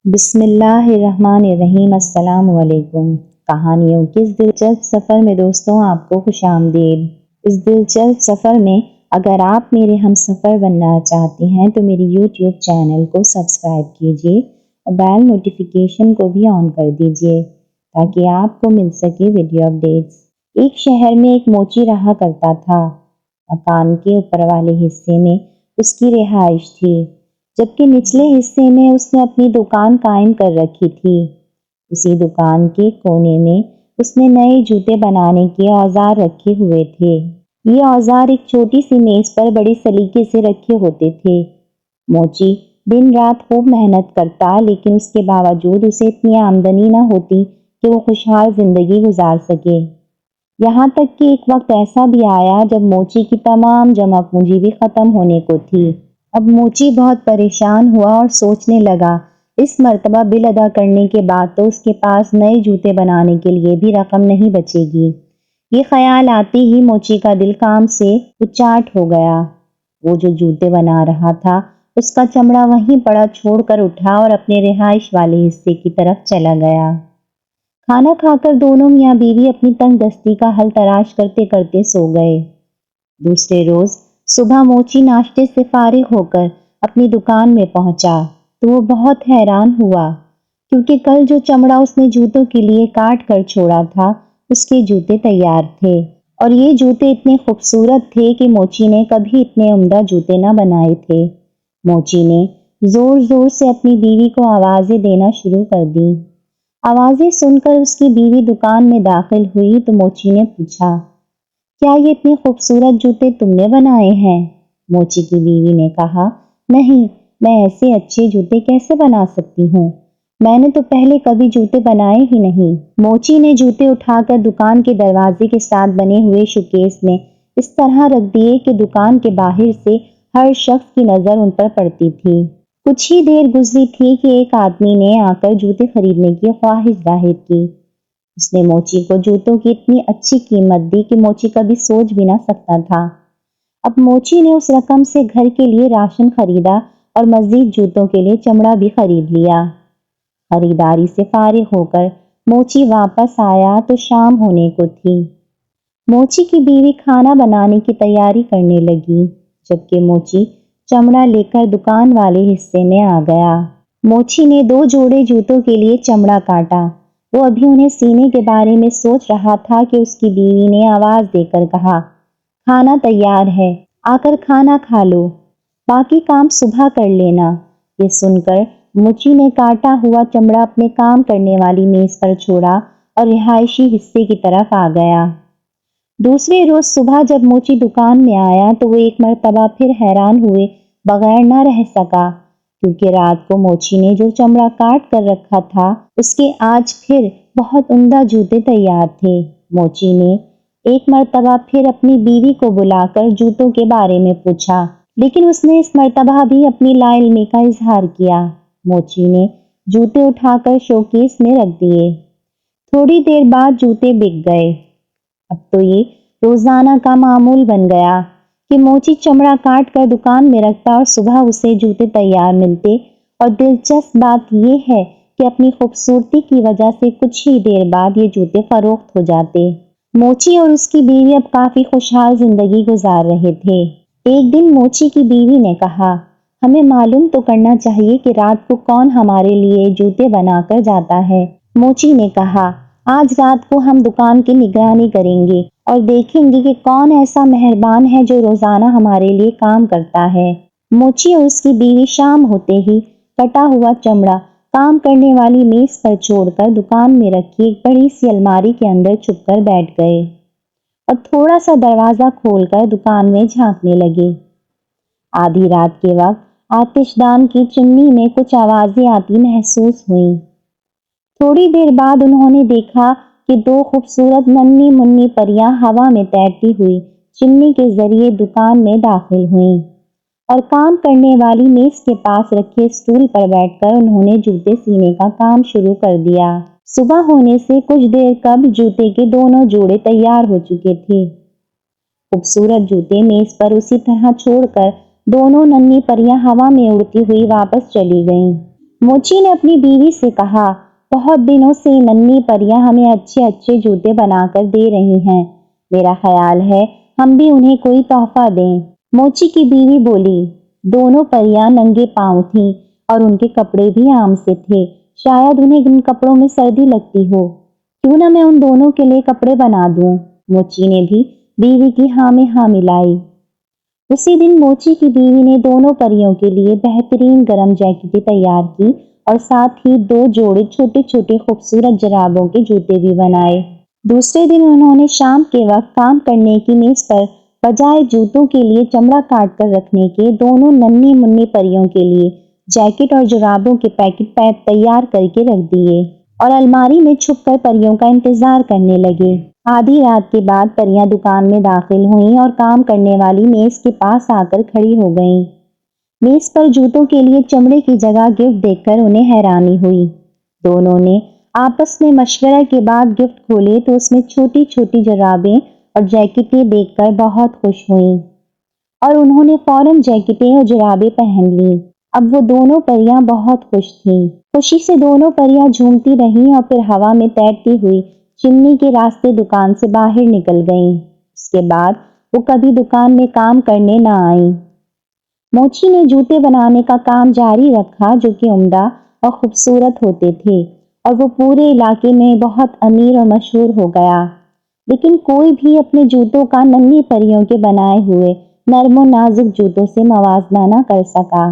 بسم اللہ الرحمن الرحیم۔ السلام علیکم۔ کہانیوں کے اس دلچسپ سفر میں دوستوں آپ کو خوش آمدید۔ اس دلچسپ سفر میں اگر آپ میرے ہم سفر بننا چاہتے ہیں تو میری یوٹیوب چینل کو سبسکرائب کیجیے اور بیل نوٹیفیکیشن کو بھی آن کر دیجیے تاکہ آپ کو مل سکے ویڈیو اپڈیٹس۔ ایک شہر میں ایک موچی رہا کرتا تھا۔ مکان کے اوپر والے حصے میں اس کی رہائش تھی، جبکہ نچلے حصے میں اس نے اپنی دکان قائم کر رکھی تھی۔ اسی دکان کے کونے میں اس نے نئے جوتے بنانے کے اوزار رکھے ہوئے تھے۔ یہ اوزار ایک چھوٹی سی میز پر بڑے سلیقے سے رکھے ہوتے تھے۔ موچی دن رات خوب محنت کرتا، لیکن اس کے باوجود اسے اتنی آمدنی نہ ہوتی کہ وہ خوشحال زندگی گزار سکے۔ یہاں تک کہ ایک وقت ایسا بھی آیا جب موچی کی تمام جمع پونجی بھی ختم ہونے کو تھی۔ اب موچی بہت پریشان ہوا اور سوچنے لگا، اس مرتبہ بل ادا کرنے کے بعد تو اس کے پاس نئے جوتے بنانے کے لیے بھی رقم نہیں بچے گی۔ یہ خیال آتے ہی موچی کا دل کام سے اچاٹ ہو گیا۔ وہ جو جوتے بنا رہا تھا اس کا چمڑا وہیں پڑا چھوڑ کر اٹھا اور اپنے رہائش والے حصے کی طرف چلا گیا۔ کھانا کھا کر دونوں میاں بیوی اپنی تنگ دستی کا حل تلاش کرتے کرتے سو گئے۔ دوسرے روز صبح موچی ناشتے سے فارغ ہو کر اپنی دکان میں پہنچا تو وہ بہت حیران ہوا، کیونکہ کل جو چمڑا اس نے جوتوں کے لیے کاٹ کر چھوڑا تھا اس کے جوتے تیار تھے، اور یہ جوتے اتنے خوبصورت تھے کہ موچی نے کبھی اتنے عمدہ جوتے نہ بنائے تھے۔ موچی نے زور زور سے اپنی بیوی کو آوازیں دینا شروع کر دیں۔ آوازیں سن کر اس کی بیوی دکان میں داخل ہوئی تو موچی نے پوچھا، کیا یہ اتنے خوبصورت جوتے تم نے بنائے ہیں؟ موچی کی بیوی نے کہا، نہیں، میں ایسے اچھے جوتے کیسے بنا سکتی ہوں؟ میں نے تو پہلے کبھی جوتے بنائے ہی نہیں۔ موچی نے جوتے اٹھا کر دکان کے دروازے کے ساتھ بنے ہوئے شوکیس میں اس طرح رکھ دیے کہ دکان کے باہر سے ہر شخص کی نظر ان پر پڑتی تھی۔ کچھ ہی دیر گزری تھی کہ ایک آدمی نے آ کر جوتے خریدنے کی خواہش ظاہر کی۔ اس نے موچی کو جوتوں کی اتنی اچھی قیمت دی کہ موچی کبھی سوچ بھی نہ سکتا تھا۔ اب موچی نے اس رقم سے گھر کے لیے راشن خریدا اور مزید جوتوں کے لیے چمڑا بھی خرید لیا۔ خریداری سے فارغ ہو کر موچی واپس آیا تو شام ہونے کو تھی۔ موچی کی بیوی کھانا بنانے کی تیاری کرنے لگی، جبکہ موچی چمڑا لے کر دکان والے حصے میں آ گیا۔ موچی نے 2 جوڑے جوتوں کے لیے چمڑا کاٹا۔ وہ ابھی انہیں سینے کے بارے میں سوچ رہا تھا کہ اس کی بیوی نے آواز دے کر کہا، کھانا تیار ہے، آ کر کھانا کھا لو، باقی کام صبح کر لینا۔ یہ سن کر موچی نے کاٹا ہوا چمڑا اپنے کام کرنے والی میز پر چھوڑا اور رہائشی حصے کی طرف آ گیا۔ دوسرے روز صبح جب موچی دکان میں آیا تو وہ ایک مرتبہ پھر حیران ہوئے بغیر نہ رہ سکا، کیونکہ رات کو موچی نے جو چمڑا کاٹ کر رکھا تھا اس کے آج پھر بہت عمدہ جوتے تیار تھے۔ موچی نے ایک مرتبہ پھر اپنی بیوی کو بلا کر جوتوں کے بارے میں پوچھا، لیکن اس نے اس مرتبہ بھی اپنی لا علمی کا اظہار کیا۔ موچی نے جوتے اٹھا کر شوکیس میں رکھ دیے۔ تھوڑی دیر بعد جوتے بک گئے۔ اب تو یہ روزانہ کا معمول بن گیا کہ موچی چمڑا کاٹ کر دکان میں رکھتا اور صبح اسے جوتے تیار ملتے، اور دلچسپ بات یہ ہے کہ اپنی خوبصورتی کی وجہ سے کچھ ہی دیر بعد یہ جوتے فروخت ہو جاتے۔ موچی اور اس کی بیوی اب کافی خوشحال زندگی گزار رہے تھے۔ ایک دن موچی کی بیوی نے کہا، ہمیں معلوم تو کرنا چاہیے کہ رات کو کون ہمارے لیے جوتے بنا کر جاتا ہے۔ موچی نے کہا، آج رات کو ہم دکان کی نگرانی کریں گے اور دیکھیں گے کہ کون ایسا مہربان ہے جو روزانہ ہمارے لیے کام کرتا ہے۔ موچی اور اس کی بیوی شام ہوتے ہی کٹا ہوا چمڑا کام کرنے والی میز پر چھوڑ کر دکان میں رکھی ایک بڑی سی الماری کے اندر چھپ کر بیٹھ گئے اور تھوڑا سا دروازہ کھول کر دکان میں جھانکنے لگے۔ آدھی رات کے وقت آتش دان کی چمنی میں کچھ آوازیں آتی محسوس ہوئیں۔ تھوڑی دیر بعد انہوں نے دیکھا کہ 2 خوبصورت ننھی منھی پریاں ہوا میں تیرتی ہوئی چمنی کے ذریعے دکان میں داخل ہوئیں، اور کام کرنے والی میز کے پاس رکھے اسٹول پر بیٹھ کر انہوں نے جوتے سینے کا کام شروع کر دیا۔ صبح ہونے سے کچھ دیر قبل جوتے کے دونوں جوڑے تیار ہو چکے تھے۔ خوبصورت جوتے میز پر اسی طرح چھوڑ کر دونوں ننھی پریاں ہوا میں اڑتی ہوئی واپس چلی گئیں۔ موچی نے اپنی بیوی سے کہا، بہت دنوں سے ننھی پریاں ہمیں اچھے اچھے جوتے بنا کر دے رہی ہیں، میرا خیال ہے ہم بھی انہیں کوئی تحفہ دیں۔ موچی کی بیوی بولی، دونوں پریاں ننگے پاؤں تھیں اور ان کے کپڑے بھی عام سے تھے، شاید انہیں ان کپڑوں میں سردی لگتی ہو، کیوں نہ میں ان دونوں کے لیے کپڑے بنا دوں۔ موچی نے بھی بیوی کی ہاں میں ہاں ملائی۔ اسی دن موچی کی بیوی نے دونوں پریوں کے لیے بہترین گرم جیکٹیں تیار کی اور ساتھ ہی 2 جوڑے چھوٹے چھوٹے خوبصورت جرابوں کے جوتے بھی بنائے۔ دوسرے دن انہوں نے شام کے وقت کام کرنے کی میز پر بجائے جوتوں کے لیے چمڑا کاٹ کر رکھنے کے دونوں ننھی منھی پریوں کے لیے جیکٹ اور جرابوں کے پیکٹ تیار کر کے رکھ دیے اور الماری میں چھپ کر پریوں کا انتظار کرنے لگے۔ آدھی رات کے بعد پریاں دکان میں داخل ہوئیں اور کام کرنے والی میز کے پاس آ کر کھڑی ہو گئیں۔ میز پر جوتوں کے لیے چمڑے کی جگہ گفٹ دیکھ کر انہیں حیرانی ہوئی۔ دونوں نے آپس میں مشورہ کے بعد گفٹ کھولے تو اس میں چھوٹی چھوٹی جرابیں اور جیکٹیں دیکھ کر بہت خوش ہوئیں اور انہوں نے فوراً جیکٹیں اور جرابیں پہن لیں۔ اب وہ دونوں پریاں بہت خوش تھیں۔ خوشی سے دونوں پریاں جھومتی رہیں اور پھر ہوا میں تیرتی ہوئی چمنی کے راستے دکان سے باہر نکل گئیں۔ اس کے بعد وہ کبھی دکان میں کام کرنے نہ آئیں۔ موچی نے جوتے بنانے کا کام جاری رکھا جو کہ عمدہ اور خوبصورت ہوتے تھے اور وہ پورے علاقے میں بہت امیر اور مشہور ہو گیا، لیکن کوئی بھی اپنے جوتوں کا ننھی پریوں کے بنائے ہوئے نرم و نازک جوتوں سے موازنہ نہ کر سکا۔